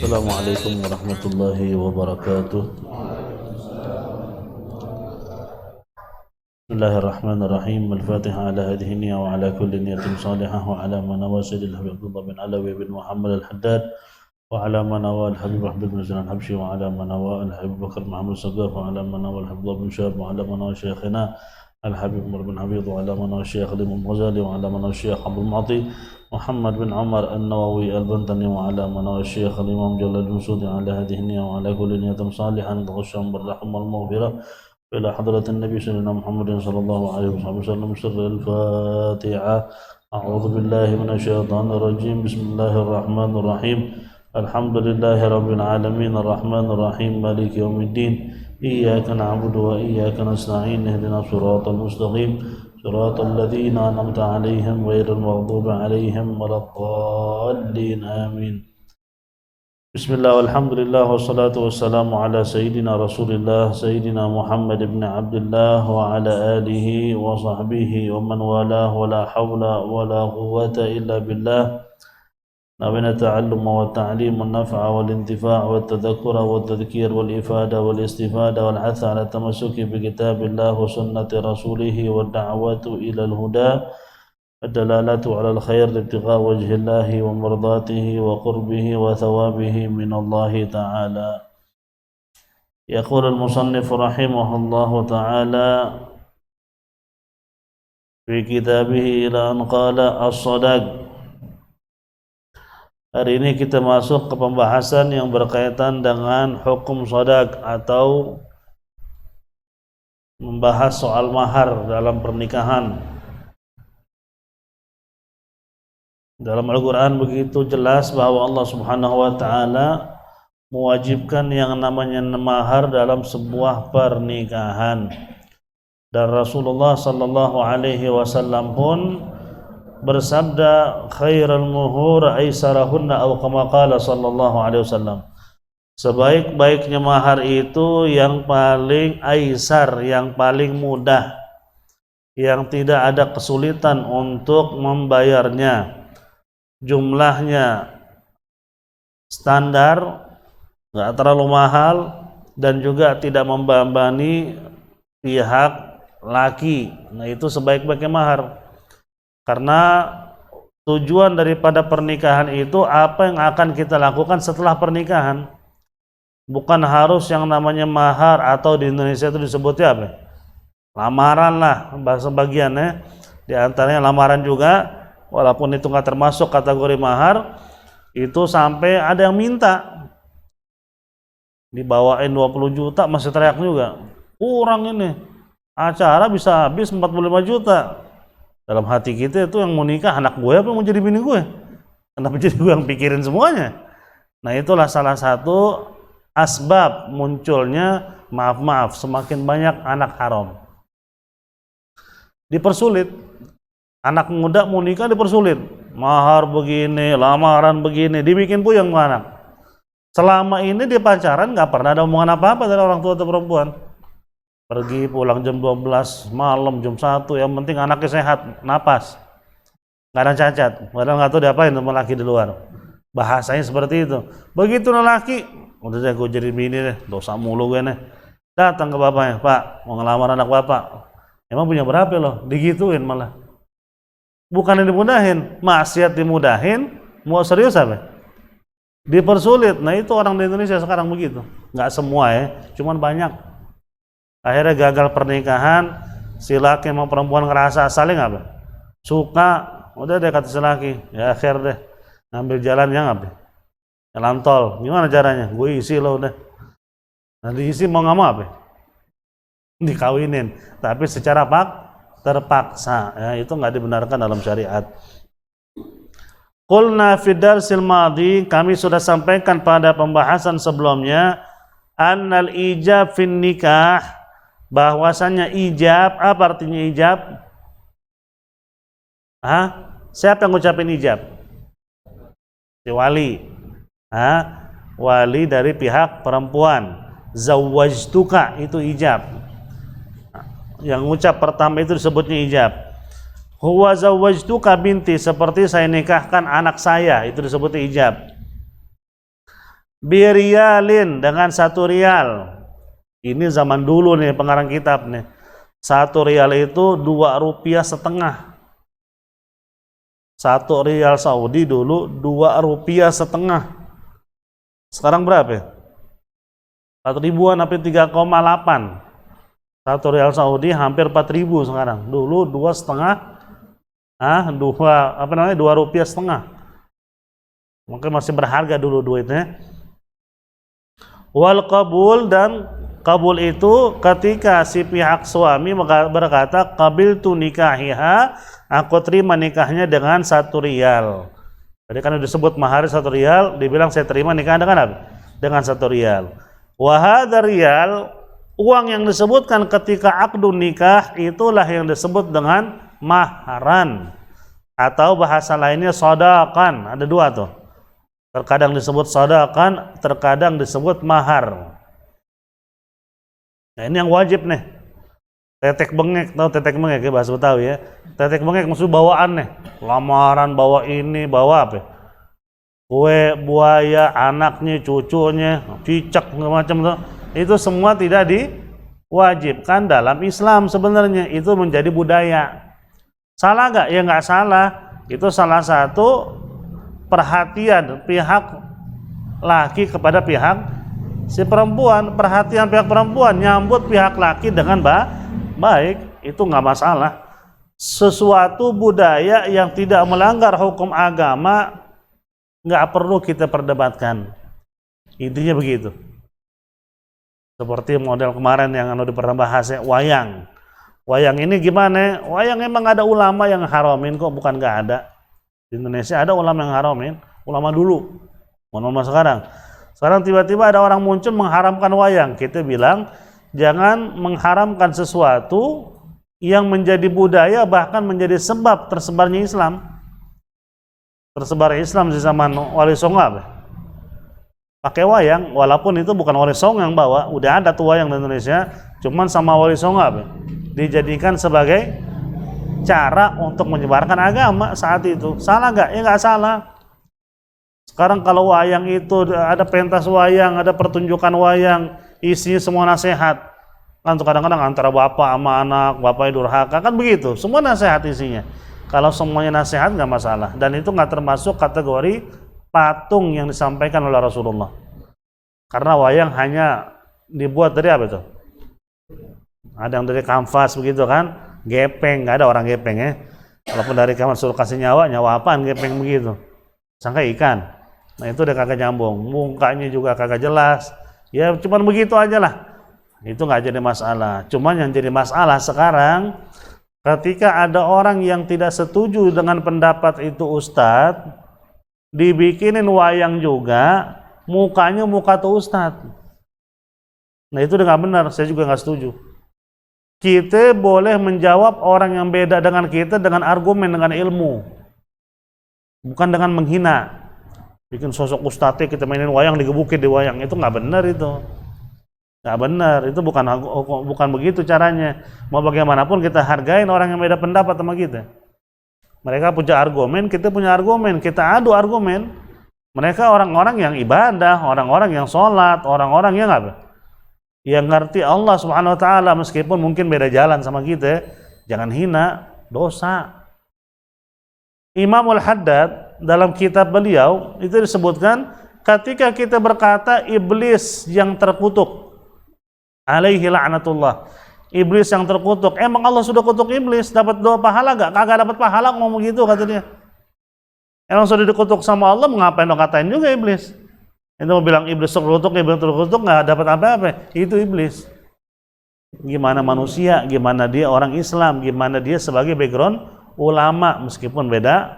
Assalamualaikum warahmatullahi wabarakatuh. Bismillahirrahmanirrahim. Al-Fatihah ala hadhihi niyya wa ala kulli niyatin salihah wa ala manawasid al-Habib Abdullah bin Alawi bin Muhammad al-Haddad wa ala manawa al-Habib Ahmad bin Zain al-Habsyi wa ala manawa al-Habib Bakar Muhammad Sagaf wa ala manawa al-Habib bin Syahab wa ala manawa Syekhina al-Habib Umar bin Habib wa ala manawa Syekh Imam Ghazali wa ala manawa Syekh Abdul Mu'ti محمد بن عمر النووي البنطني وعلى منار الشيخ الإمام جلال المسعودي على هذه النية وعلى كل نية صالحة نتغشم بالرحمة والمغفرة إلى حضرة النبي سيدنا محمد صلى الله عليه وسلم سر الفاتحة. أعوذ بالله من الشيطان الرجيم. بسم الله الرحمن الرحيم. الحمد لله رب العالمين الرحمن الرحيم مالك يوم الدين إياك نعبد وإياك نستعين اهدنا الصراط المستقيم صراط الذين أنعمت عليهم غير المغضوب عليهم ولا الضالين آمين. بسم الله والحمد لله والصلاة والسلام على سيدنا رسول الله سيدنا محمد بن عبد الله وعلى آله وصحبه ومن والاه ولا حول ولا قوة إلا بالله. نبينا التعلم والتعليم والنفع والانتفاع والتذكر والتذكير والإفادة والاستفادة والحث على التمسك بكتاب الله وسنة رسوله والدعوة إلى الهدى الدلالة على الخير ابتغاء وجه الله ومرضاته وقربه وثوابه من الله تعالى. يقول المصنف رحمه الله تعالى في كتابه إلى أن قال الصدق. Hari ini kita masuk ke pembahasan yang berkaitan dengan hukum sodak atau membahas soal mahar dalam pernikahan. Dalam Al-Quran begitu jelas bahwa Allah Subhanahu wa ta'ala mewajibkan yang namanya mahar dalam sebuah pernikahan. Dan Rasulullah sallallahu alaihi wasallam pun bersabda khairul muhur aisarahunna atau kama qala sallallahu alaihi wasallam, sebaik-baiknya mahar itu yang paling aisar, yang paling mudah, yang tidak ada kesulitan untuk membayarnya, jumlahnya standar, nggak terlalu mahal, dan juga tidak membebani pihak laki. Nah, itu sebaik-baiknya mahar. Karena tujuan daripada pernikahan itu apa yang akan kita lakukan setelah pernikahan. Bukan harus yang namanya mahar atau di Indonesia itu disebutnya apa? Lamaran lah bahasa bagiannya. Di antaranya lamaran juga, walaupun itu nggak termasuk kategori mahar, itu sampai ada yang minta dibawain 20 juta masih teriak juga. Kurang ini. Acara bisa habis 45 juta. Dalam hati kita itu yang mau nikah anak gue apa mau jadi bini gue? Kenapa jadi gue yang pikirin semuanya? Nah, itulah salah satu asbab munculnya maaf semakin banyak anak haram. Dipersulit. Anak muda mau nikah dipersulit. Mahar begini, lamaran begini, dibikin puyeng ke anak. Selama ini di pacaran gak pernah ada omongan apa-apa dari orang tua atau perempuan. Pergi pulang jam 12 malam, jam 1, yang penting anaknya sehat, napas, nggak ada cacat, padahal nggak tahu diapain sama laki di luar. Bahasanya seperti itu. Begitu laki, udah deh gue jadi bini deh, dosa mulu gue nih. Datang ke bapaknya, Pak, mau ngelamar anak bapak. Emang punya berapa loh? Digituin malah. Bukan dimudahin, maksiat dimudahin, mau serius apa? Dipersulit. Nah, itu orang di Indonesia sekarang begitu. Nggak semua ya, cuman banyak. Akhirnya gagal pernikahan, si laki sama perempuan ngerasa saling apa? Suka, udah deh kata si laki, ya akhir deh ngambil jalan yang apa? Jalan tol. Gimana caranya? Gue isi lo udah. Nah, diisi mau nggak mau apa? Dikawinin, tapi secara terpaksa. Ya, itu nggak dibenarkan dalam syariat. Qulna fi darsil madhi, kami sudah sampaikan pada pembahasan sebelumnya, annal ijab fin nikah, bahwasanya ijab, apa artinya ijab? Siapa yang ngucapin ijab? Si wali. Wali dari pihak perempuan. Zawwajtuka, itu ijab. Yang ngucap pertama itu disebutnya ijab. Huwa zawwajtuka binti, seperti saya nikahkan anak saya, itu disebutnya ijab. Biriyalin, dengan 1 rial. Ini zaman dulu nih pengarang kitab nih. 1 rial itu 2,5 rupiah. 1 rial Saudi dulu 2,5 rupiah. Sekarang berapa ya? 4 ribuan sampai 3,8. 1 rial Saudi hampir 4 ribu sekarang. Dulu 2,5, 2,5 rupiah. Mungkin masih berharga dulu duitnya. Wal qabul, dan kabul itu ketika si pihak suami berkata qabiltu nikahiha, aku terima nikahnya dengan 1 rial. Jadi kan disebut mahar 1 rial, dibilang saya terima nikah dengan apa? Dengan 1 rial. Wa hadzal riyal, uang yang disebutkan ketika akdu nikah itulah yang disebut dengan maharan, atau bahasa lainnya sodakan. Ada 2 tuh. Terkadang disebut sodakan, terkadang disebut mahar. Nah, ini yang wajib nih. Tetek bengek, tahu tetek bengek ya, bahasa Betawi ya. Tetek bengek maksud bawaan nih. Lamaran bawa ini, bawa apa? Kue, buaya, anaknya, cucunya, cicak, macam tuh. Itu semua tidak diwajibkan dalam Islam sebenarnya. Itu menjadi budaya. Salah nggak? Ya nggak salah. Itu salah satu perhatian pihak laki kepada pihak si perempuan. Perhatian pihak perempuan nyambut pihak laki dengan baik, itu nggak masalah. Sesuatu budaya yang tidak melanggar hukum agama nggak perlu kita perdebatkan. Intinya begitu. Seperti model kemarin yang pernah bahas ya, wayang. Wayang ini gimana? Wayang emang ada ulama yang haramin kok, bukan nggak ada. Di Indonesia ada ulama yang haramin, ulama dulu, ulama sekarang. Sekarang tiba-tiba ada orang muncul mengharamkan wayang. Kita bilang jangan mengharamkan sesuatu yang menjadi budaya, bahkan menjadi sebab tersebarnya Islam. Tersebar Islam di zaman Wali Songo pakai wayang, walaupun itu bukan Wali Songo yang bawa, udah ada tuh wayang di Indonesia, cuman sama Wali Songo dijadikan sebagai cara untuk menyebarkan agama saat itu. Salah nggak? Ya nggak salah. Sekarang kalau wayang itu ada pentas wayang, ada pertunjukan wayang, isinya semua nasihat. Kan kadang-kadang antara bapak sama anak, bapaknya durhaka, kan begitu. Semua nasihat isinya. Kalau semuanya nasihat nggak masalah. Dan itu nggak termasuk kategori patung yang disampaikan oleh Rasulullah. Karena wayang hanya dibuat dari apa itu? Ada yang dari kanvas begitu kan? Gepeng, nggak ada orang gepeng ya. Walaupun dari kamar suruh kasih nyawa apaan gepeng begitu? Sangka ikan. Nah itu udah kagak nyambung. Mukanya juga kagak jelas. Ya cuman begitu aja lah. Itu nggak jadi masalah. Cuman yang jadi masalah sekarang, ketika ada orang yang tidak setuju dengan pendapat itu ustadz, dibikinin wayang juga, mukanya muka tuh ustadz. Nah itu udah nggak benar. Saya juga nggak setuju. Kita boleh menjawab orang yang beda dengan kita dengan argumen, dengan ilmu, bukan dengan menghina. Bikin sosok ustadz kita mainin wayang, digebukin di wayang, itu nggak benar. Itu nggak benar. Itu bukan begitu caranya. Mau bagaimanapun kita hargain orang yang beda pendapat sama kita. Mereka punya argumen, kita punya argumen, kita adu argumen. Mereka orang-orang yang ibadah, orang-orang yang sholat, orang-orang yang apa? Yang ngerti Allah Subhanahu wa taala, meskipun mungkin beda jalan sama kita, jangan hina, dosa. Imamul Haddad dalam kitab beliau itu disebutkan ketika kita berkata iblis yang terkutuk, alaihi la'natullah, iblis yang terkutuk, emang Allah sudah kutuk iblis, dapat 2 pahala gak? Kagak dapat pahala, ngomong gitu kata dia. Emang sudah dikutuk sama Allah, ngapain dong katain juga iblis? Itu mau bilang iblis terkutuk nggak dapat apa-apa, itu iblis. Gimana manusia, gimana dia orang Islam, gimana dia sebagai background ulama meskipun beda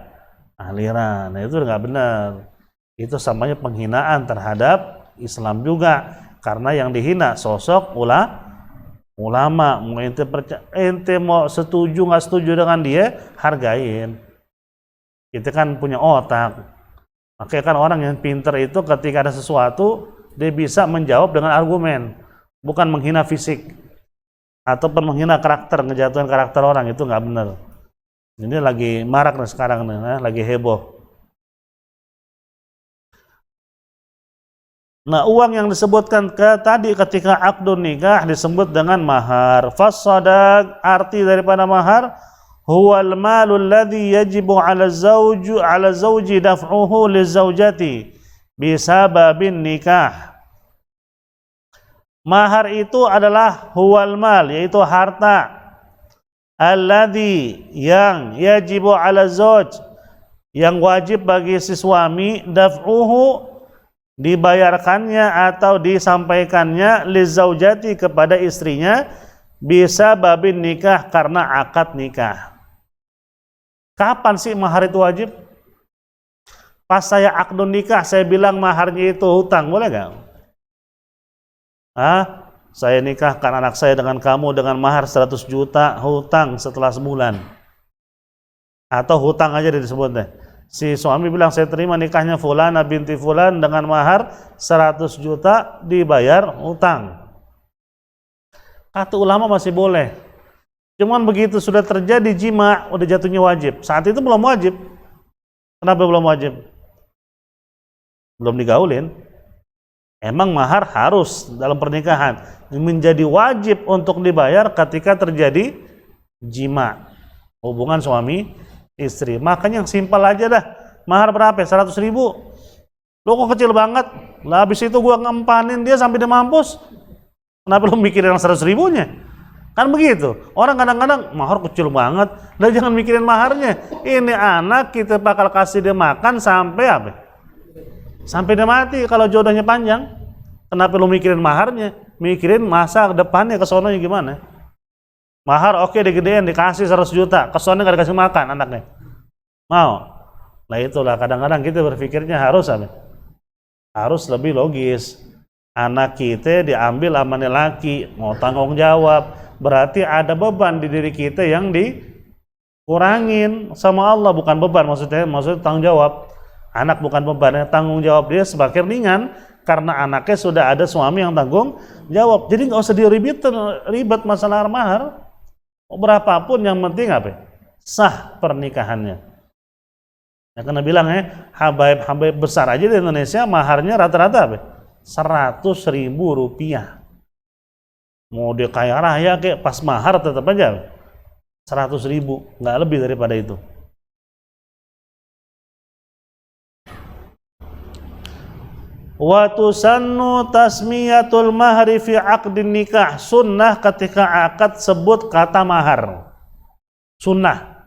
aliran. Nah itu nggak benar. Itu samanya penghinaan terhadap Islam juga, karena yang dihina sosok ulama. Mau ente mau setuju nggak setuju dengan dia, hargain. Kita kan punya otak. Makanya kan orang yang pinter itu ketika ada sesuatu, dia bisa menjawab dengan argumen, bukan menghina fisik ataupun menghina karakter, ngejatuhin karakter orang. Itu nggak benar. Ini lagi marak nih sekarang nih, lagi heboh. Nah, uang yang disebutkan tadi ketika akdun nikah disebut dengan mahar. Fassadaq, arti daripada mahar, huwal malul ladzi yajibu 'ala zawji daf'uhu lizaujati bisababin nikah. Mahar itu adalah huwal mal, yaitu harta, alladzi yang yajibu 'ala zauj, yang wajib bagi si suami, daf'uhu, dibayarkannya atau disampaikannya, lizaujati, kepada istrinya, bisa babin nikah, karena akad nikah. Kapan sih mahar itu wajib? Pas saya akdun nikah, saya bilang maharnya itu hutang, boleh gak? Saya nikahkan anak saya dengan kamu dengan mahar 100 juta, hutang setelah sebulan. Atau hutang aja disebut deh. Si suami bilang, saya terima nikahnya fulana binti fulan dengan mahar 100 juta, dibayar hutang. Kata ulama masih boleh. Cuman begitu sudah terjadi jima, udah jatuhnya wajib. Saat itu belum wajib. Kenapa belum wajib? Belum digaulin. Emang mahar harus dalam pernikahan. Menjadi wajib untuk dibayar ketika terjadi jima, hubungan suami istri. Makanya yang simpel aja dah. Mahar berapa? 100 ribu. Lo kok kecil banget? Lah habis itu gua ngempanin dia sampai dia mampus. Kenapa lo mikirin yang 100 ribunya? Kan begitu. Orang kadang-kadang mahar kecil banget. Lah jangan mikirin maharnya. Ini anak kita bakal kasih dia makan sampai apa? Sampai dia mati kalau jodohnya panjang. Kenapa lo mikirin maharnya? Mikirin masa depannya, kesononya gimana? Mahar oke, digedein, dikasih 100 juta, kesono gak dikasih makan anaknya. Mau? Nah itulah kadang-kadang kita berpikirnya harus apa? Harus lebih logis. Anak kita diambil sama laki, mau tanggung jawab, berarti ada beban di diri kita yang dikurangin sama Allah. Bukan beban, maksudnya tanggung jawab. Anak bukan beban, tanggung jawab dia sebagai ringan karena anaknya sudah ada suami yang tanggung jawab. Jadi nggak usah ribet masalah mahar. Berapapun yang penting apa? Sah pernikahannya. Ya, karena bilang habaib besar aja di Indonesia maharnya rata-rata apa? 100 ribu rupiah. Mau dia kaya raya kayak pas mahar tetap aja 100 ribu, nggak lebih daripada itu. Wa tusannu tasmiyatul mahri fi aqdin nikah. Sunnah ketika akad sebut kata mahar. Sunnah.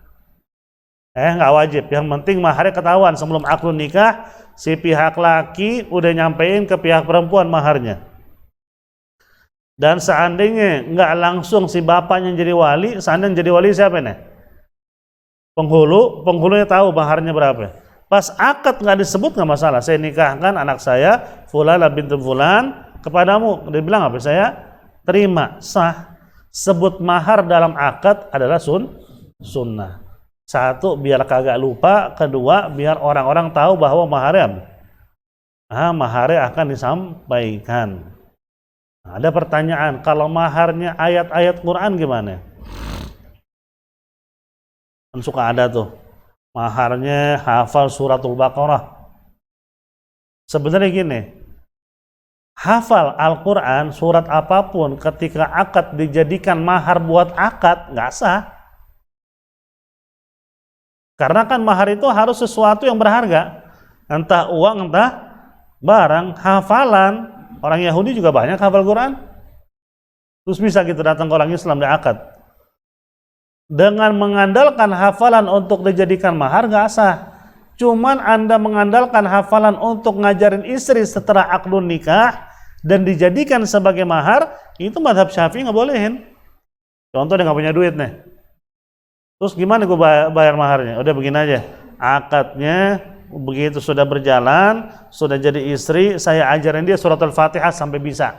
Nggak wajib. Yang penting maharnya ketahuan sebelum akad nikah. Si pihak laki udah nyampein ke pihak perempuan maharnya. Dan seandainya nggak langsung si bapaknya jadi wali, seandainya jadi wali siapa nih? Penghulunya tahu maharnya berapa. Pas akad nggak disebut nggak masalah. Saya nikahkan anak saya Fulana binti Fulan kepadamu. Dia bilang apa? Saya terima, sah. Sebut mahar dalam akad adalah sunnah. Satu, biar kagak lupa. Kedua, biar orang-orang tahu bahwa maharnya akan disampaikan. Nah, ada pertanyaan, kalau maharnya ayat-ayat Quran gimana? Kan suka ada tuh. Maharnya hafal suratul Baqarah. Sebenarnya gini, hafal Al-Quran, surat apapun ketika akad dijadikan mahar buat akad, nggak sah. Karena kan mahar itu harus sesuatu yang berharga. Entah uang, entah barang, hafalan. Orang Yahudi juga banyak hafal Quran. Terus bisa gitu datang ke orang Islam di akad. Dengan mengandalkan hafalan untuk dijadikan mahar nggak sah. Cuman Anda mengandalkan hafalan untuk ngajarin istri setelah akdun nikah dan dijadikan sebagai mahar, itu mazhab Syafi'i nggak bolehin. Contoh dia nggak punya duit nih. Terus gimana gue bayar maharnya? Udah begini aja. Akadnya begitu sudah berjalan, sudah jadi istri, saya ajarin dia surat Al-Fatihah sampai bisa.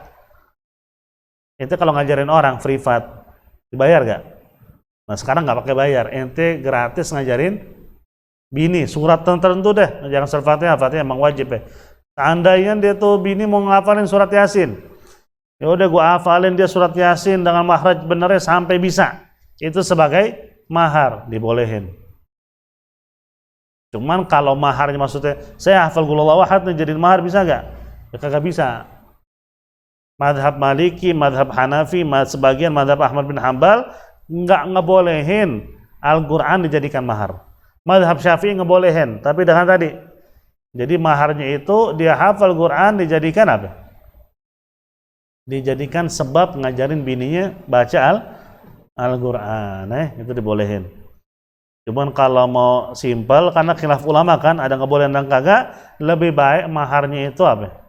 Itu kalau ngajarin orang privat, dibayar gak? Nah sekarang nggak pakai bayar, ente gratis ngajarin bini surat tertentu deh, jangan surat Fatihah, Fatihah emang wajib ya. Seandainya dia tuh bini mau ngafalin surat Yasin, ya udah gua hafalin dia surat Yasin dengan makhraj benernya sampai bisa, itu sebagai mahar, dibolehin. Cuman kalau maharnya maksudnya saya hafal qul huwallahu ahad nih jadiin mahar bisa nggak? Ya kagak bisa. Madhab Maliki, madhab Hanafi, sebagian madhab Ahmad bin Hambal nggak ngebolehin Al-Quran dijadikan mahar. Madhab Syafi'i ngebolehin, tapi dengan tadi, jadi maharnya itu dia hafal Quran dijadikan apa? Dijadikan sebab ngajarin bininya baca Al-Quran, itu dibolehin. Cuman kalau mau simpel, karena khilaf ulama kan, ada ngebolehin dan kagak, lebih baik maharnya itu apa?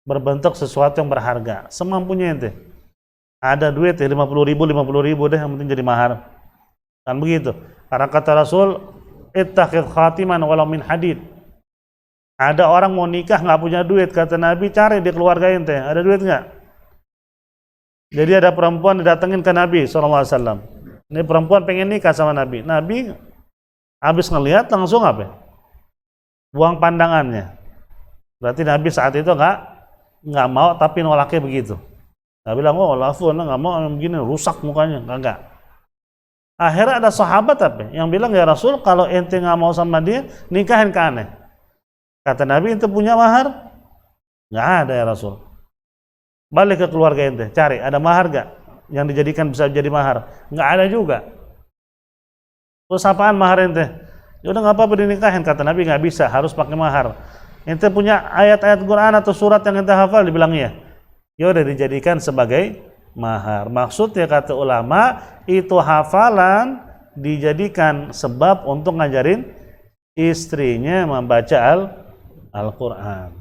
Berbentuk sesuatu yang berharga, semampunya ente. Ada duit ya 50.000 deh, yang penting jadi mahar. Kan begitu. Karena kata Rasul, ittakhidh khatiman walau min hadid. Ada orang mau nikah nggak punya duit, kata Nabi, cari di keluarga ente, ada duit nggak? Jadi ada perempuan didatengin ke Nabi SAW. Ini perempuan pengen nikah sama Nabi. Nabi habis ngelihat langsung apa? Buang pandangannya. Berarti Nabi saat itu nggak mau, tapi nolaknya begitu. Nggak bilang, oh lafun, nggak mau begini, rusak mukanya, enggak. Akhirnya ada sahabat apa? Yang bilang, ya Rasul, kalau ente nggak mau sama dia, nikahin ke aneh. Kata Nabi, ente punya mahar? Nggak ada ya Rasul. Balik ke keluarga ente, cari, ada mahar nggak? Yang dijadikan bisa jadi mahar? Nggak ada juga. Terus apaan mahar ente? Ya udah nggak apa-apa dinikahin. Kata Nabi, nggak bisa, harus pakai mahar. Ente punya ayat-ayat Quran atau surat yang ente hafal? Dibilang iya. Ya udah dijadikan sebagai mahar. Maksudnya kata ulama, itu hafalan dijadikan sebab untuk ngajarin istrinya membaca Al-Quran.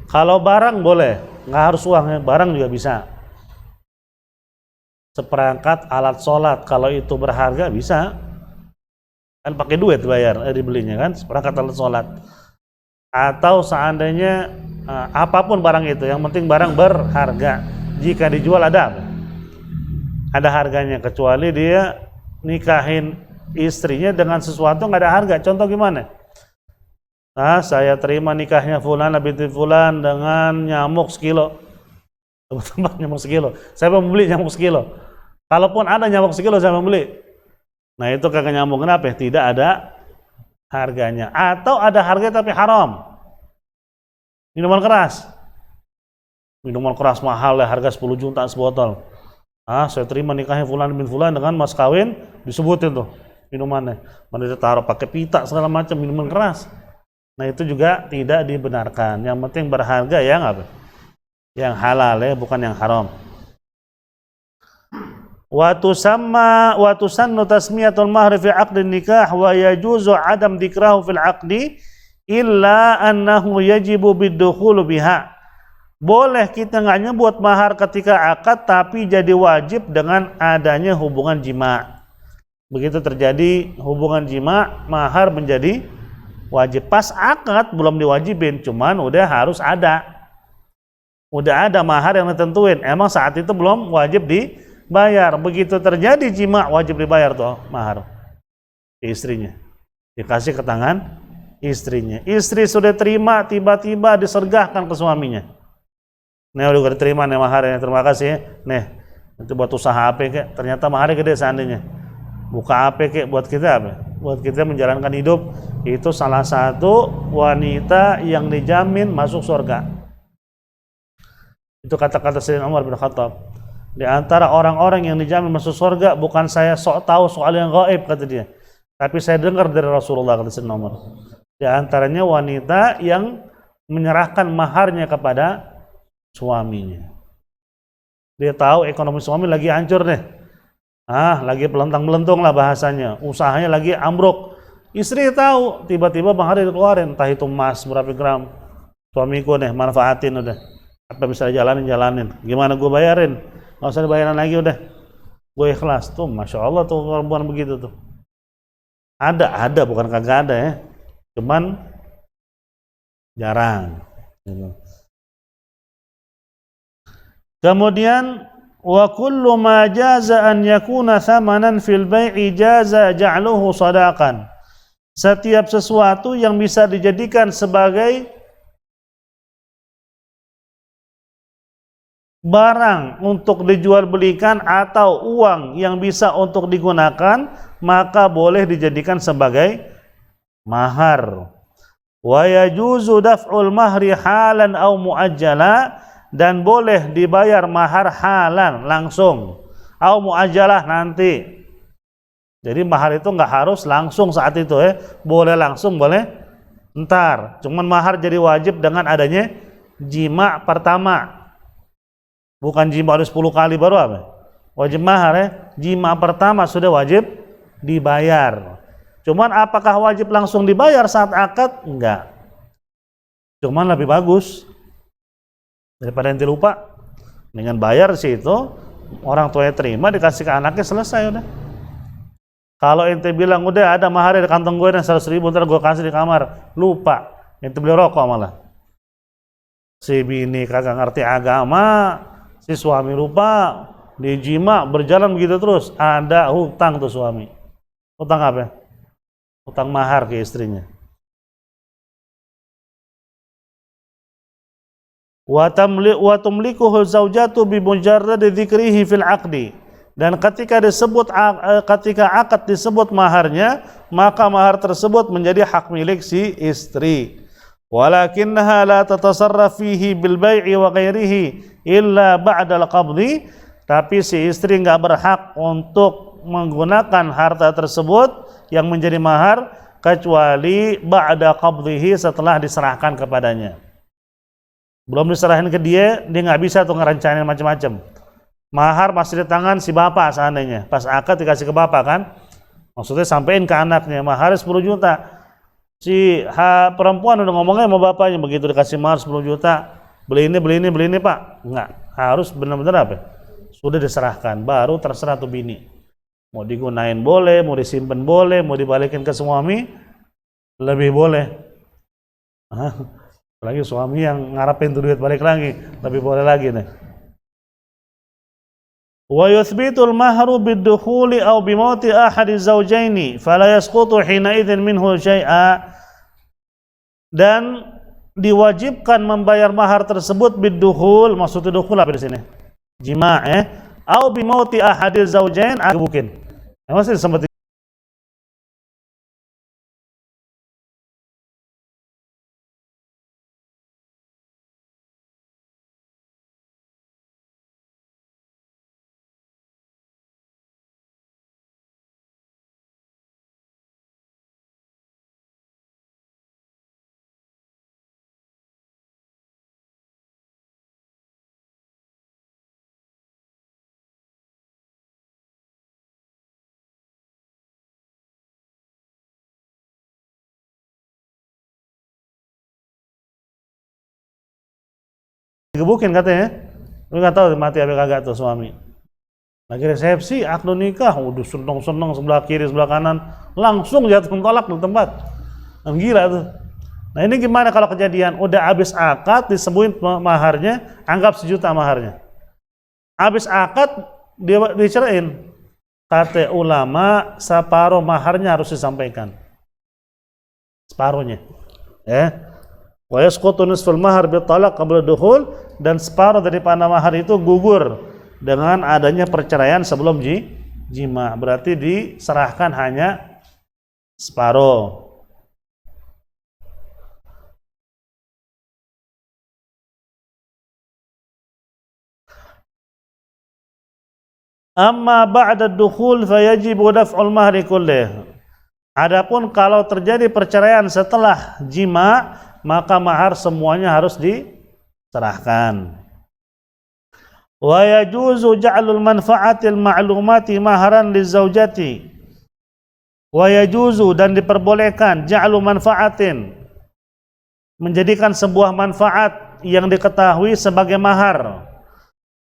Kalau barang boleh, nggak harus uang ya, barang juga bisa. Seperangkat alat sholat, kalau itu berharga bisa, kan pakai duit bayar, dibelinya kan, seperangkat alat sholat. Atau seandainya apapun barang itu, yang penting barang berharga. Jika dijual ada apa? Ada harganya, kecuali dia nikahin istrinya dengan sesuatu nggak ada harga. Contoh gimana? Nah, saya terima nikahnya Fulan binti Fulan dengan nyamuk sekilo. Tempat nyamuk sekilo. Saya mau beli nyamuk sekilo. Kalaupun ada nyamuk sekilo saya mau beli. Nah, itu kagak nyambung. Kenapa? Tidak ada harganya. Atau ada harga tapi haram. Minuman keras. Minuman keras mahal ya, harga 10 juta sebotol. Saya terima nikahnya Fulan bin Fulan dengan mas kawin, disebutin tuh minumannya. Mana ditaruh pakai pita segala macam, minuman keras. Nah, itu juga tidak dibenarkan. Yang penting berharga yang apa? Yang halal ya, bukan yang haram. Wa tusannu tasmiyatul mahri fi aqdin nikah wa yajuzu adam dzikrahu fil aqdi illa annahu yajibu bidukhulu biha. Boleh kita nggak nyebut mahar ketika akad, tapi jadi wajib dengan adanya hubungan jima. Begitu terjadi hubungan jima, mahar menjadi wajib. Pas akad belum diwajibin, cuman udah harus ada. Udah ada mahar yang ditentuin. Emang saat itu belum wajib dibayar. Begitu terjadi jima, wajib dibayar tuh mahar ke istrinya. Dikasih ke tangan istrinya. Istri sudah terima, tiba-tiba disergahkan ke suaminya. Nih udah diterima nih maharnya, terima kasih. Nih, itu buat usaha apa kek? Ternyata maharnya gede seandainya. Buka apa kek buat kita apa? Buat kita menjalankan hidup. Itu salah satu wanita yang dijamin masuk surga. Itu kata-kata Sayyidina Umar bin Khattab. Di antara orang-orang yang dijamin masuk surga, bukan saya sok tahu soal yang gaib, kata dia. Tapi saya dengar dari Rasulullah, kata Sayyidina Umar. Di antaranya wanita yang menyerahkan maharnya kepada suaminya. Dia tahu ekonomi suami lagi hancur deh. Lagi pelentang-melentung lah bahasanya. Usahanya lagi ambruk. Istri tahu, tiba-tiba maharnya dikeluarin. Entah itu emas berapa gram. Suamiku nih, manfaatin udah. Apa bisa jalanin. Gimana gue bayarin? Nggak usah dibayarin lagi udah. Gue ikhlas. Tuh, Masya Allah tuh perempuan begitu tuh. Ada, bukan kagak ada ya. Cuman jarang. Kemudian wa kullu ma jaza an yakuna thamanan fil bai'i jaza ja'luhu sadaqan. Setiap sesuatu yang bisa dijadikan sebagai barang untuk dijual belikan atau uang yang bisa untuk digunakan, maka boleh dijadikan sebagai mahar. Wa yajuzu daf'ul mahri halan aw muajjala, dan boleh dibayar mahar halan langsung, atau muajjalah nanti. Jadi mahar itu nggak harus langsung saat itu, boleh langsung, boleh ntar. Cuman mahar jadi wajib dengan adanya jima pertama, bukan jima harus 10 kali baru apa? Wajib mahar, jima pertama sudah wajib dibayar. Cuman apakah wajib langsung dibayar saat akad? Enggak. Cuman lebih bagus daripada ente lupa, dengan bayar sih itu orang tuanya terima, dikasih ke anaknya, selesai udah. Kalau ente bilang udah ada mahar di kantong gue dan 100.000 ntar gue kasih di kamar, lupa, ente beli rokok malah. Si bini kagak ngerti agama, si suami lupa, dijima berjalan begitu terus, ada hutang tuh suami. Hutang apa? Hutang mahar ke istrinya. Wa tumlikuhu zaujatu bi mujarrad dzikrihi fil aqdi, dan ketika akad disebut maharnya, maka mahar tersebut menjadi hak milik si istri. Walakinnaha la tatasarraf fihi bil bai'i wa ghairihi illa ba'da al-qabdi, tapi si istri enggak berhak untuk menggunakan harta tersebut yang menjadi mahar kecuali ba'da qabdihi, setelah diserahkan kepadanya. Belum diserahin ke dia nggak bisa tuh ngerencanain macam-macam. Mahar masih di tangan si bapak seandainya, pas akad dikasih ke bapak kan, maksudnya sampein ke anaknya mahar 10 juta. Si perempuan udah ngomongnya sama bapaknya, begitu dikasih mahar 10 juta, beli ini pak, enggak, harus benar-benar apa? Sudah diserahkan, baru terserah tuh bini. Mau digunain boleh, mau disimpan boleh, mau dibalikin ke suami lebih boleh. Apalagi suami yang ngarepin tuh duit balik lagi, lebih boleh lagi nih. Wa yuthbitul mahru bid-dukhuli aw bi mauti ahadi zawjaini fala yasqutu hina idzin minhu syai'a, dan diwajibkan membayar mahar tersebut bid-dukhul, maksudnya dukhul apa di sini? Jima', aw bi mauti ahadi zawjain, bukan. Masih sempat digebukin katanya. Lu nggak tahu mati apa kagak tuh suami. Lagi resepsi, akad nikah, udah seneng-seneng sebelah kiri sebelah kanan, langsung jatuh tolak di tempat. Gila tuh. Nah ini gimana kalau kejadian udah habis akad disebutin maharnya, anggap 1 juta maharnya. Habis akad dia dicerain. Kata ulama, separuh maharnya harus disampaikan. Separuhnya. Wa yasqutu nisful mahar bi talaq qabla dukhul, dan separuh daripada mahar itu gugur dengan adanya perceraian sebelum jima, berarti diserahkan hanya separuh. Amma ba'da dukhul fayajibu daf'ul mahri kullih. Adapun kalau terjadi perceraian setelah jima, maka mahar semuanya harus diserahkan. Wa yajuzu ja'lul manfa'atil ma'lumati maharan lizaujati. Wa yajuzu, dan diperbolehkan, ja'lu manfa'atin, menjadikan sebuah manfaat yang diketahui sebagai mahar.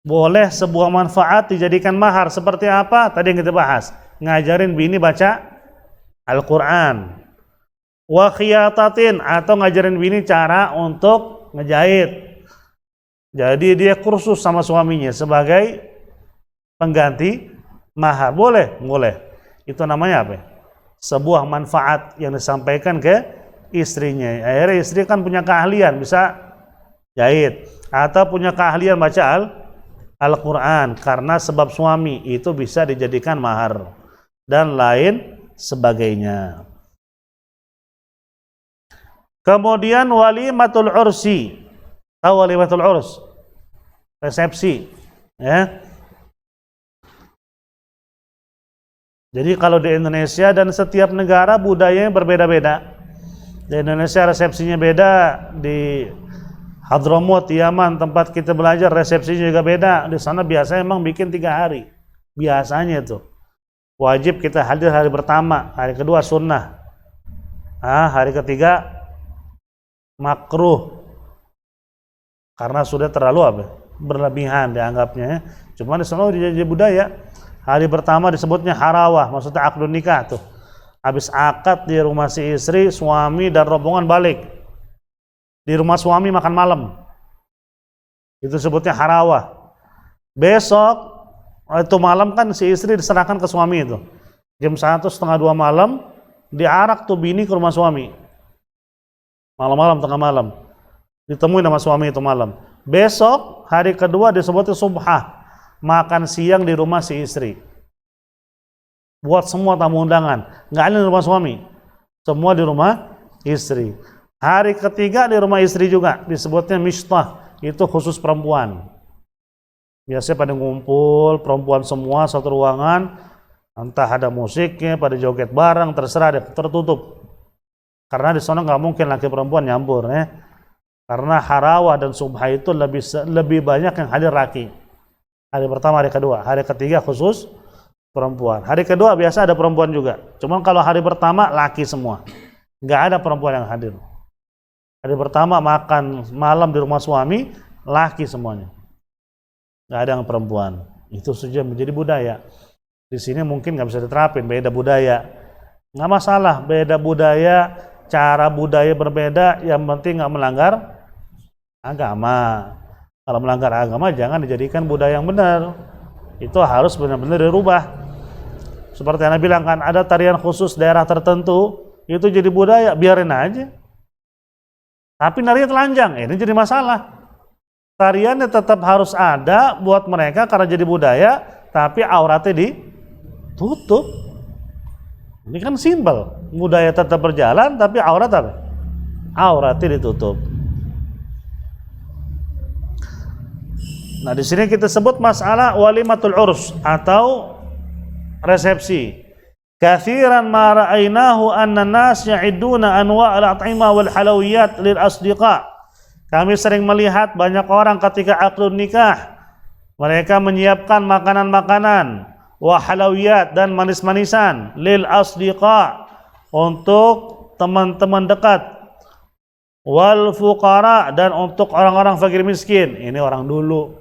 Boleh sebuah manfaat dijadikan mahar. Seperti apa? Tadi yang kita bahas, ngajarin bini baca Al-Quran. Wa khiyatatin, atau ngajarin bini cara untuk ngejahit. Jadi dia kursus sama suaminya sebagai pengganti mahar. Boleh? Boleh. Itu namanya apa? Sebuah manfaat yang disampaikan ke istrinya. Akhirnya istri kan punya keahlian, bisa jahit, atau punya keahlian baca Al-Quran karena sebab suami itu bisa dijadikan mahar dan lain sebagainya. Kemudian walimatul ursi. Tahu walimatul urs? Resepsi, ya. Jadi kalau di Indonesia dan setiap negara budayanya berbeda-beda. Di Indonesia resepsinya beda, di Hadramut, Yaman tempat kita belajar resepsinya juga beda. Di sana biasanya emang bikin 3 hari. Biasanya itu. Wajib kita hadir hari pertama, hari kedua sunnah. Hari ketiga makruh. Karena sudah terlalu apa? Berlebihan dianggapnya. Cuma di sana jadi budaya. Hari pertama disebutnya harawah, maksudnya akdun nikah tuh. Habis akad di rumah si istri, suami dan rombongan balik. Di rumah suami makan malam. Itu sebutnya harawah. Besok itu malam kan si istri diserahkan ke suami itu. Jam 1 setengah 2 malam diarak tuh bini ke rumah suami. Malam-malam tengah malam. Ditemui sama suami itu malam. Besok hari kedua disebutnya subhah. Makan siang di rumah si istri. Buat semua tamu undangan. Nggak ada di rumah suami. Semua di rumah istri. Hari ketiga di rumah istri juga. Disebutnya mishtah. Itu khusus perempuan. Biasanya pada ngumpul, perempuan semua satu ruangan. Entah ada musiknya, pada joget bareng, terserah deh, tertutup. Karena di sana nggak mungkin laki perempuan nyampur, ya. Karena harawah dan subhah itu lebih banyak yang hadir laki. Hari pertama, hari kedua. Hari ketiga khusus perempuan. Hari kedua biasa ada perempuan juga. Cuman kalau hari pertama laki semua. Nggak ada perempuan yang hadir. Hari pertama makan malam di rumah suami, laki semuanya. Nggak ada yang perempuan. Itu saja menjadi budaya. Di sini mungkin nggak bisa diterapin, beda budaya. Nggak masalah, beda budaya, cara budaya berbeda, yang penting nggak melanggar agama. Kalau melanggar agama jangan dijadikan budaya yang benar. Itu harus benar-benar dirubah. Seperti yang bilang kan, ada tarian khusus daerah tertentu, itu jadi budaya, biarin aja. Tapi narinya telanjang, ini jadi masalah. Tariannya tetap harus ada buat mereka karena jadi budaya, tapi auratnya ditutup. Ini kan simpel, budaya tetap berjalan, tapi aurat apa? Auratnya ditutup. Nah, di sini kita sebut masalah walimatul urs atau resepsi. Katsiran ma ra'ainahu anna an-nas ya'iduna anwa' al-at'imah wal halawiyat lil asdiqa. Kami sering melihat banyak orang ketika akad nikah mereka menyiapkan makanan-makanan wa halawiyat dan manis-manisan lil asdiqa untuk teman-teman dekat, wal fuqara dan untuk orang-orang fakir miskin. Ini orang dulu.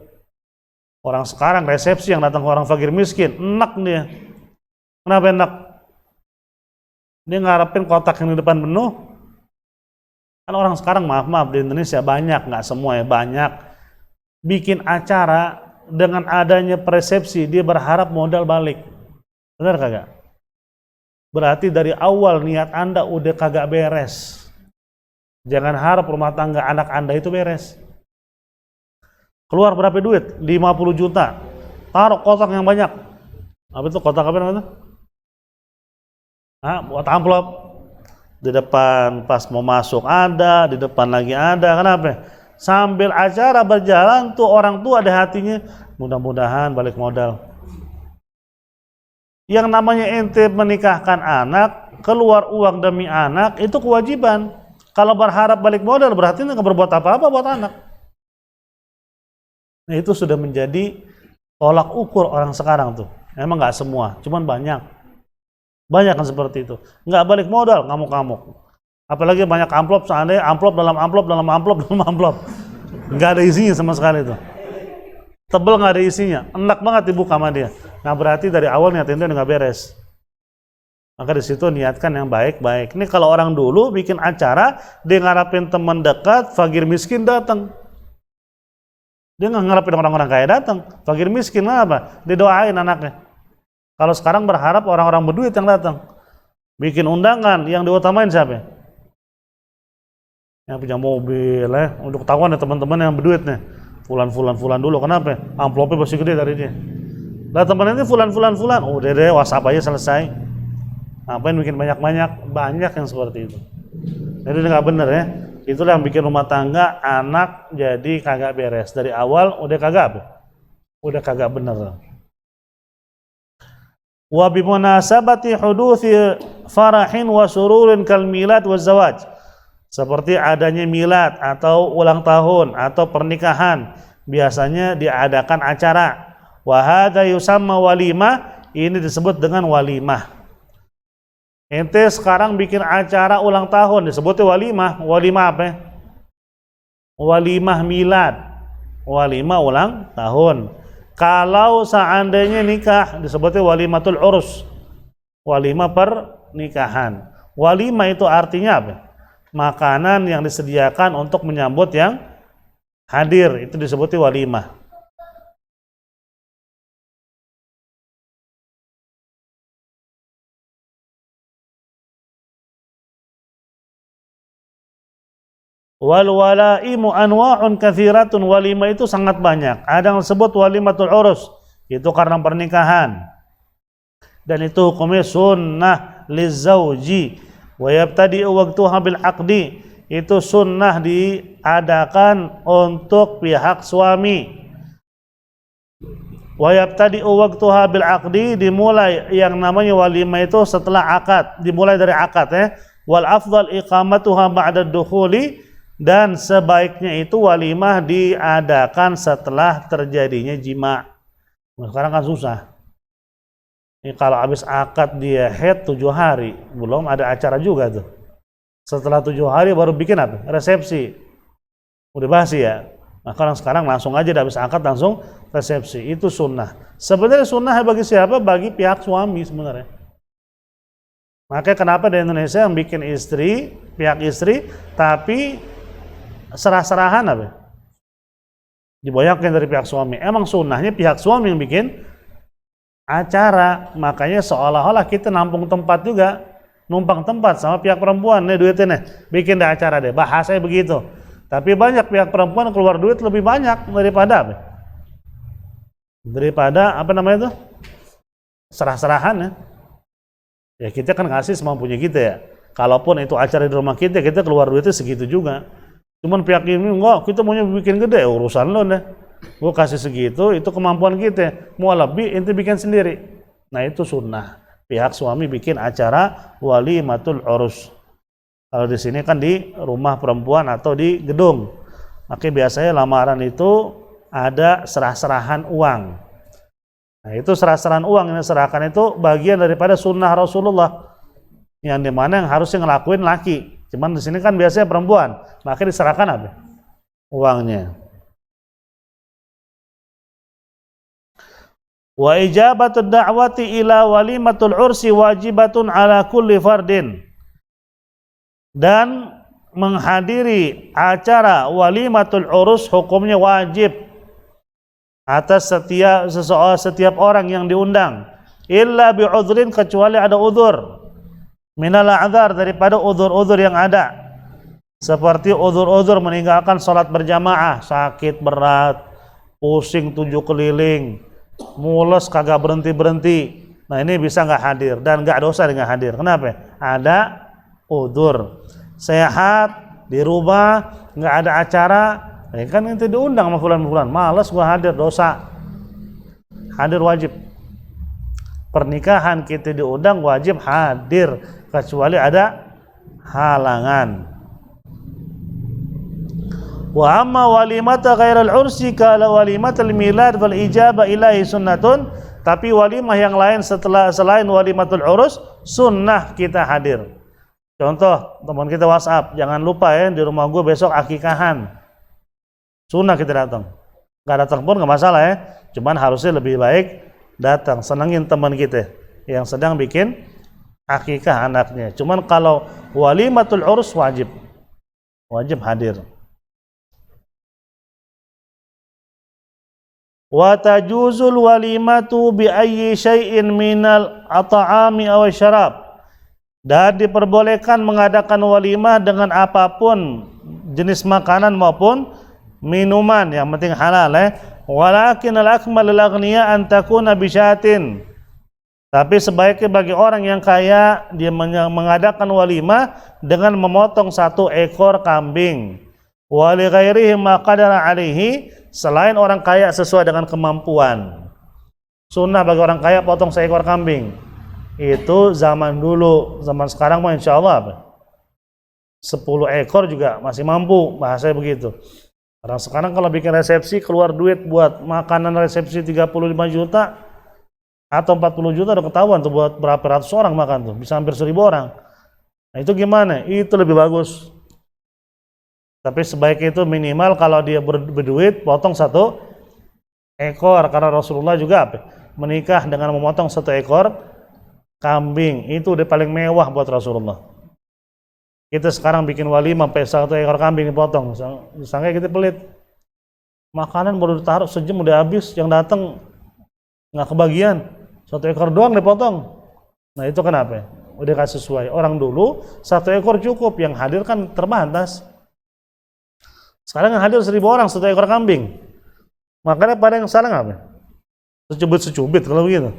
Orang sekarang resepsi yang datang ke orang fakir miskin, enak dia. Kenapa enak? Dia ngarepin kotak yang di depan penuh. Kan orang sekarang maaf di Indonesia banyak, nggak semua ya, banyak bikin acara dengan adanya persepsi dia berharap modal balik. Benar kagak? Berarti dari awal niat Anda udah kagak beres. Jangan harap rumah tangga anak Anda itu beres. Keluar berapa duit? 50 juta. Taruh kotak yang banyak. Apa itu kotak apa namanya? Buat amplop. Di depan pas mau masuk ada, di depan lagi ada. Kenapa? Sambil acara berjalan tuh orang tua ada hatinya, mudah-mudahan balik modal. Yang namanya ente menikahkan anak, keluar uang demi anak, itu kewajiban. Kalau berharap balik modal berarti nggak berbuat apa-apa buat anak. Nah, itu sudah menjadi tolak ukur orang sekarang tuh. Emang nggak semua, cuman banyak. Banyak kan seperti itu. Nggak balik modal, ngamuk-ngamuk. Apalagi banyak amplop, seandainya amplop dalam amplop, dalam amplop, dalam amplop. Nggak ada isinya sama sekali itu. Tebel nggak ada isinya. Enak banget dibuka sama dia. Nah, berarti dari awal niat itu nggak beres. Maka di situ niatkan yang baik-baik. Ini kalau orang dulu bikin acara, dia ngarapin teman dekat, fakir miskin datang. Dia nggak ngarapin orang-orang kaya datang. Fakir miskin apa? Didoain anaknya. Kalau sekarang berharap orang-orang berduit yang datang. Bikin undangan, yang diutamain siapa? Yang punya mobil, untuk ketahuan ya teman-teman yang berduit nih. fulan dulu. Kenapa? Amplopnya masih gede dari dia. Lah teman ini fulan. Udah deh, WhatsApp aja selesai. Ngapain bikin banyak-banyak? Banyak yang seperti itu. Jadi nggak bener ya. Itulah yang bikin rumah tangga anak jadi kagak beres. Dari awal udah kagak bener. Wa bi munasabati huduthi farahin wa sururin kal milad wa zawaj. Seperti adanya milad atau ulang tahun atau pernikahan, biasanya diadakan acara. Wa hadza yusamma walimah, ini disebut dengan walimah. Ente sekarang bikin acara ulang tahun disebutnya walimah. Walimah apa? Walimah milad. Walimah ulang tahun. Kalau seandainya nikah disebutnya walimatul urus. Walimah pernikahan. Walimah itu artinya apa? Makanan yang disediakan untuk menyambut yang hadir, itu disebutnya walimah. Wal walaimu anwa'un katsiratun, walimah itu sangat banyak. Ada yang disebut walimatul urus, itu karena pernikahan. Dan itu hukumnya sunnah lizauji. Wa yabtadi'u waqtuha bil aqdi, itu sunnah diadakan untuk pihak suami. Wa yabtadi'u waqtuha bil aqdi, dimulai yang namanya walimah itu setelah akad, dimulai dari akad ya. Wal afdal iqamatuha ba'da dukhuli, dan sebaiknya itu walimah diadakan setelah terjadinya jima. Sekarang kan susah. Ini kalau habis akad dia head 7 hari, belum ada acara juga tuh. Setelah 7 hari baru bikin apa? Resepsi. Udah basi ya. Nah kalau sekarang langsung aja habis akad langsung resepsi. Itu sunnah. Sebenarnya sunnah bagi siapa? Bagi pihak suami sebenarnya. Makanya kenapa di Indonesia yang bikin istri, pihak istri, tapi serah-serahan apa? Dibayarkan dari pihak suami. Emang sunnahnya pihak suami yang bikin acara, makanya seolah-olah kita nampung tempat juga, numpang tempat sama pihak perempuan. Nih duitnya nih, bikin deh acara deh, bahasanya begitu. Tapi banyak pihak perempuan keluar duit lebih banyak daripada apa? Daripada apa namanya itu? Serah-serahan ya. Ya kita kan ngasih semampunya kita ya. Kalaupun itu acara di rumah kita keluar duitnya segitu juga. Cuman pihak ini enggak, kita maunya bikin gede, urusan lo deh. Gue kasih segitu, itu kemampuan kita. Mau lebih, ente bikin sendiri. Nah itu sunnah. Pihak suami bikin acara walimatul urus. Kalau di sini kan di rumah perempuan atau di gedung. Makanya biasanya lamaran itu ada serah-serahan uang. Nah itu serah-serahan uang yang diserahkan itu bagian daripada sunnah Rasulullah. Yang dimana yang harusnya ngelakuin laki. Cuman di sini kan biasanya perempuan. Makanya diserahkan apa? Uangnya. Wa ijabatud da'wati ila walimatul ursi wajibatun ala kulli fardin, dan menghadiri acara walimatul urus hukumnya wajib atas setiap orang yang diundang, illa bi'udhrin, kecuali ada udhur, minal a'dzar, daripada udhur-udhur yang ada, seperti udhur-udhur meninggalkan sholat berjamaah, sakit berat, pusing 7 keliling, mules kagak berhenti. Nah ini bisa nggak hadir dan nggak dosa dengan hadir. Kenapa? Ada udzur. Sehat di rumah nggak ada acara, kan itu diundang sama fulan-fulan. Males gua hadir, dosa. Hadir wajib. Pernikahan kita diundang wajib hadir kecuali ada halangan. Wa amma walimata ghairal ursi kala walimatul milad wal ijabah ilahi sunnatun, tapi walimah yang lain selain walimatul urus sunnah kita hadir. Contoh, teman kita WhatsApp, jangan lupa ya di rumah gue besok akikahan. Sunnah kita datang. Enggak datang pun enggak masalah ya. Cuman harusnya lebih baik datang, senengin teman kita yang sedang bikin akikah anaknya. Cuman kalau walimatul urus wajib hadir. Wa tajuzul walimatu bi ayyi syai'in minal at'ami aw syarab, dan diperbolehkan mengadakan walimah dengan apapun jenis makanan maupun minuman, yang penting halal walakin al-akmal lil aghniya an takuna bisyatin. Tapi sebaiknya bagi orang yang kaya dia mengadakan walimah dengan memotong 1 ekor kambing. Wa li ghairihi ma qadara alaihi, selain orang kaya sesuai dengan kemampuan. Sunnah bagi orang kaya potong 1 ekor kambing. Itu zaman dulu, zaman sekarang mah insyaallah 10 ekor juga masih mampu, bahasanya begitu. Orang sekarang kalau bikin resepsi keluar duit buat makanan resepsi 35 juta atau 40 juta udah ketahuan tuh buat berapa ratus orang makan tuh, bisa hampir 1000 orang. Nah itu gimana? Itu lebih bagus. Tapi sebaiknya itu minimal kalau dia berduit potong 1 ekor, karena Rasulullah juga menikah dengan memotong 1 ekor kambing. Itu udah paling mewah buat Rasulullah. Kita sekarang bikin walimah sampai 1 ekor kambing dipotong, sangka kita pelit. Makanan baru ditaruh sejam udah habis, yang datang nggak kebagian, 1 ekor doang dipotong. Nah itu kenapa? Udah gak sesuai. Orang dulu 1 ekor cukup, yang hadir kan terbatas. Sekarang yang hadir 1000 orang 1 ekor kambing. Makanya pada yang salah apa? Secubit-secubit kalau begitu.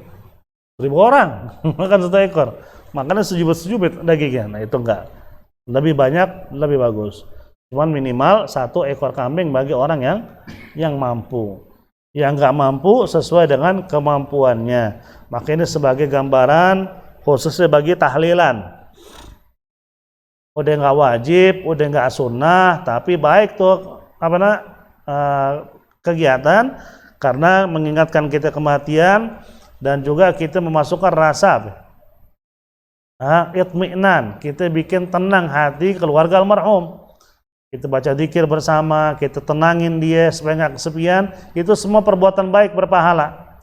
1000 orang makan 1 ekor. Makanya secubit-secubit dagingnya. Nah itu enggak. Lebih banyak, lebih bagus. Cuman minimal 1 ekor kambing bagi orang yang mampu. Yang nggak mampu sesuai dengan kemampuannya. Makanya sebagai gambaran khususnya bagi tahlilan. Udah nggak wajib, udah nggak sunnah, tapi baik tuh kegiatan karena mengingatkan kita kematian dan juga kita memasukkan rasa itminan, kita bikin tenang hati keluarga almarhum. Kita baca zikir bersama, kita tenangin dia supaya nggak kesepian. Itu semua perbuatan baik berpahala.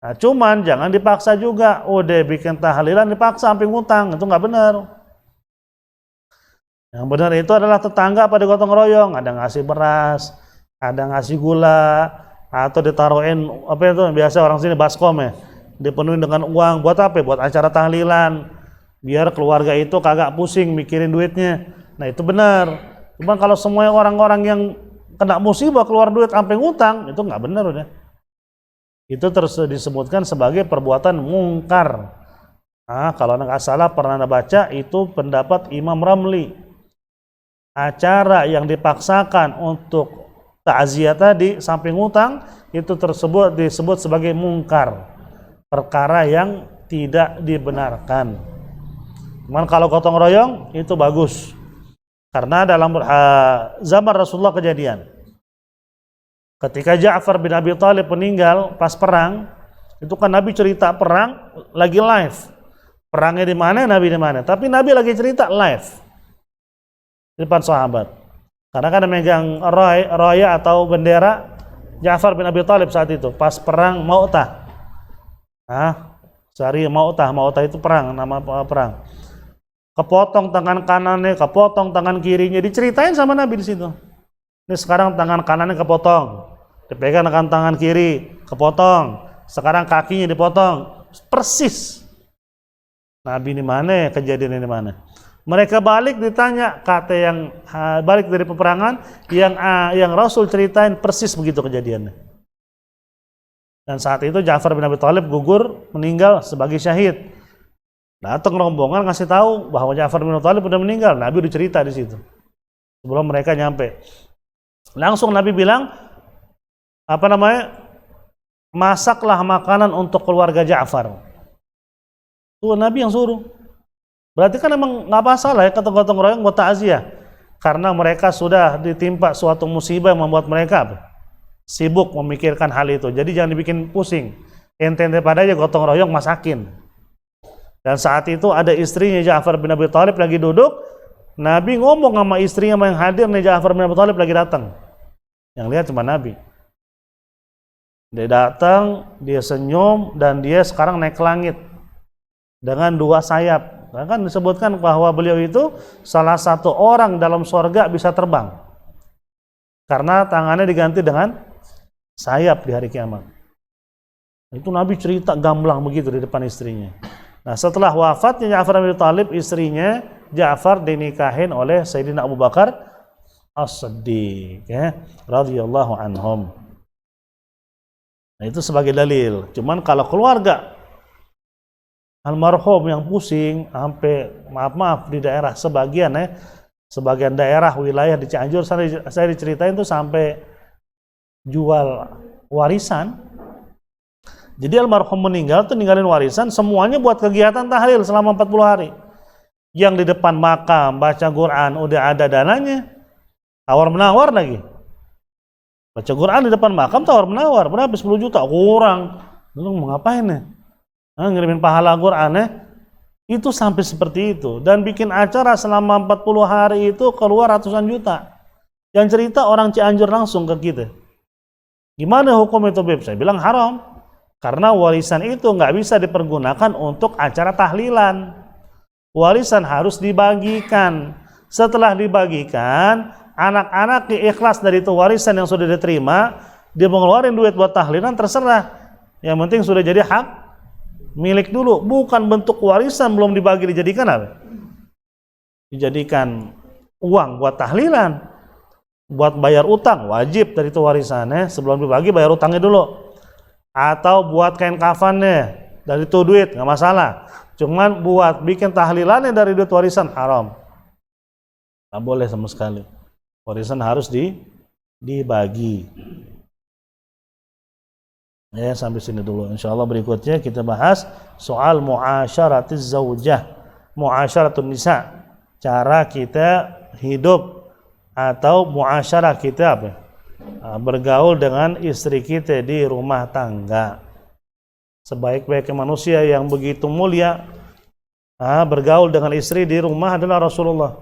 Nah, cuman jangan dipaksa juga. Udah bikin tahlilan dipaksa sampai ngutang, itu nggak benar. Yang benar itu adalah tetangga pada gotong royong, ada ngasih beras, ada ngasih gula, atau ditaruhin apa itu biasa orang sini baskom dipenuhi dengan uang buat apa? Buat acara tahlilan. Biar keluarga itu kagak pusing mikirin duitnya. Nah itu benar. Cuman kalau semua orang-orang yang kena musibah keluar duit sampai ngutang, itu nggak benar udah. Itu terus disebutkan sebagai perbuatan mungkar. Nah, kalau nggak salah pernah baca itu pendapat Imam Ramli. Acara yang dipaksakan untuk takziah tadi sampai ngutang itu disebut sebagai mungkar. Perkara yang tidak dibenarkan. Cuman kalau gotong royong itu bagus. Karena dalam zaman Rasulullah kejadian. Ketika Ja'far bin Abi Thalib meninggal pas perang, itu kan Nabi cerita perang lagi live. Perangnya di mana, Nabi di mana. Tapi Nabi lagi cerita live di depan sahabat. Karena kan megang raya atau bendera Ja'far bin Abi Thalib saat itu pas perang Mu'tah. Sari Mu'tah itu perang, nama perang. Kepotong tangan kanannya, kepotong tangan kirinya, diceritain sama Nabi di situ. Ini sekarang tangan kanannya kepotong, dipegang dengan tangan kiri, kepotong. Sekarang kakinya dipotong, persis. Nabi di mana? Kejadian di mana? Mereka balik ditanya, kata yang balik dari peperangan, yang Rasul ceritain persis begitu kejadiannya. Dan saat itu Ja'far bin Abi Thalib gugur, meninggal sebagai syahid. Datang rombongan ngasih tahu bahwa Ja'far bin Abi Thalib sudah meninggal. Nabi udah cerita di situ. Sebelum mereka nyampe. Langsung Nabi bilang, masaklah makanan untuk keluarga Ja'far. Itu Nabi yang suruh. Berarti kan emang nggak masalah ya kata gotong royong buat takziah. Karena mereka sudah ditimpa suatu musibah yang membuat mereka sibuk memikirkan hal itu. Jadi jangan dibikin pusing. Ente-ente pada aja gotong royong masakin. Dan saat itu ada istrinya Ja'far bin Abi Thalib lagi duduk. Nabi ngomong sama istrinya yang hadir nih, Ja'far bin Abi Thalib lagi datang. Yang lihat cuma Nabi. Dia datang, dia senyum, dan dia sekarang naik ke langit dengan 2 sayap. Kan disebutkan bahwa beliau itu salah satu orang dalam surga bisa terbang. Karena tangannya diganti dengan sayap di hari kiamat. Itu Nabi cerita gamblang begitu di depan istrinya. Nah setelah wafatnya Ja'far bin Abi Thalib, istrinya Ja'far dinikahin oleh Sayyidina Abu Bakar As-Siddiq ya, radhiyallahu anhum. Nah, itu sebagai dalil. Cuman kalau keluarga almarhum yang pusing sampai maaf di daerah sebagian daerah wilayah di Cianjur saya diceritain tuh sampai jual warisan. Jadi almarhum meninggal tuh ninggalin warisan semuanya buat kegiatan tahlil selama 40 hari. Yang di depan makam baca Quran udah ada dananya, tawar menawar lagi. Baca Quran di depan makam tawar menawar, berapa 10 juta kurang. Lu mau ngapain nih? Ngirimin pahala Quran itu sampai seperti itu, dan bikin acara selama 40 hari itu keluar ratusan juta. Yang cerita orang Cianjur langsung ke kita. Gimana hukum itu, Beb? Saya bilang haram. Karena warisan itu nggak bisa dipergunakan untuk acara tahlilan. Warisan harus dibagikan. Setelah dibagikan, anak-anak ikhlas dari itu warisan yang sudah diterima, dia mau ngeluarin duit buat tahlilan terserah. Yang penting sudah jadi hak milik dulu, bukan bentuk warisan belum dibagi dijadikan apa? Dijadikan uang buat tahlilan, buat bayar utang, wajib dari itu warisannya sebelum dibagi bayar utangnya dulu. Atau buat kain kafannya dari itu duit nggak masalah. Cuman buat bikin tahlilannya dari duit warisan haram. Nggak boleh sama sekali. Warisan harus dibagi. Ya, sampai sini dulu. Insyaallah berikutnya kita bahas soal muasyaratiz zaujah, muasyaratun nisa. Cara kita hidup atau muasyarah kita apa? Bergaul dengan istri kita di rumah tangga. Sebaik-baiknya manusia yang begitu mulia bergaul dengan istri di rumah adalah Rasulullah.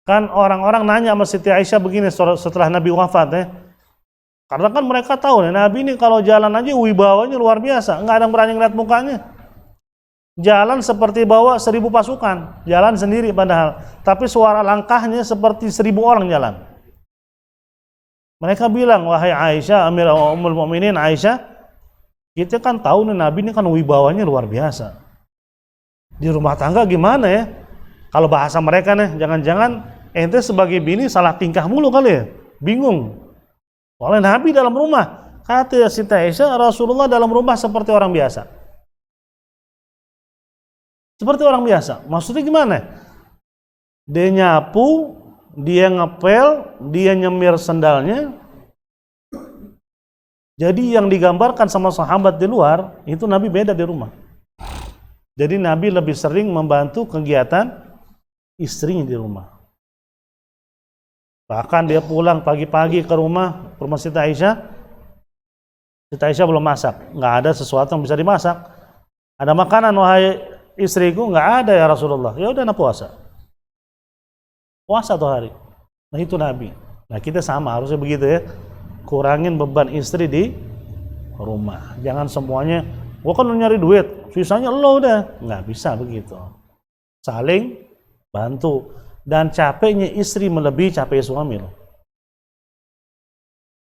Kan orang-orang nanya sama Siti Aisyah begini setelah Nabi wafat karena kan mereka tahu Nabi ini kalau jalan aja wibawanya luar biasa, nggak ada yang berani ngeliat mukanya. Jalan seperti bawa 1000 pasukan, jalan sendiri padahal, tapi suara langkahnya seperti 1000 orang jalan. Mereka bilang, wahai Aisyah, Amirah Ummul Mukminin Aisyah, kita kan tahu Nabi ini kan wibawanya luar biasa. Di rumah tangga gimana ya? Kalau bahasa mereka jangan-jangan ente sebagai bini salah tingkah mulu kali ya? Bingung. Oleh Nabi dalam rumah, kata Siti Aisyah, Rasulullah dalam rumah seperti orang biasa. Seperti orang biasa. Maksudnya gimana? Dia nyapu, dia ngepel, dia nyemir sendalnya. Jadi yang digambarkan sama sahabat di luar, itu Nabi beda di rumah. Jadi Nabi lebih sering membantu kegiatan istrinya di rumah. Bahkan dia pulang pagi-pagi ke rumah Siti Aisyah. Siti Aisyah belum masak, nggak ada sesuatu yang bisa dimasak. Ada makanan, wahai istriku? Nggak ada ya Rasulullah. Ya udah, puasa. Puasa tuh hari. Nah itu Nabi. Nah kita sama harusnya begitu ya. Kurangin beban istri di rumah. Jangan semuanya, gua kan nyari duit, sisanya lo udah. Nggak bisa begitu. Saling bantu. Dan capeknya istri melebihi capek suami loh.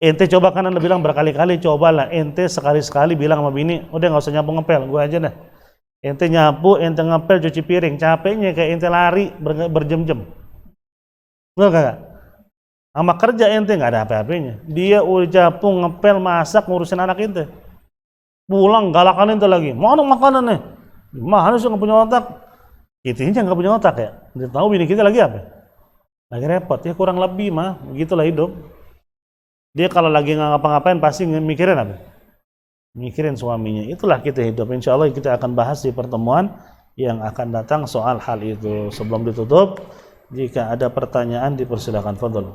Ente coba, kan anda bilang berkali-kali, cobalah ente sekali-sekali bilang sama bini, udah nggak usah nyapu ngepel, gue aja dah. Ente nyapu, ente ngepel, cuci piring, capeknya kayak ente lari berjam-jam. Betul kagak? Sama kerja ente nggak ada apa-apanya. Dia udah nyapu, ngepel, masak, ngurusin anak ente. Pulang galakan ente lagi, mana makanannya? Mana sih nggak punya otak? Itunya nggak punya otak ya. Dia tahu bini kita lagi apa? Lagi repot ya, kurang lebih mah begitulah hidup. Dia kalau lagi nggak ngapa-ngapain pasti mikirin apa? Mikirin suaminya. Itulah kita hidup. Insya Allah kita akan bahas di pertemuan yang akan datang soal hal itu. Sebelum ditutup, jika ada pertanyaan dipersilakan. Fadhol.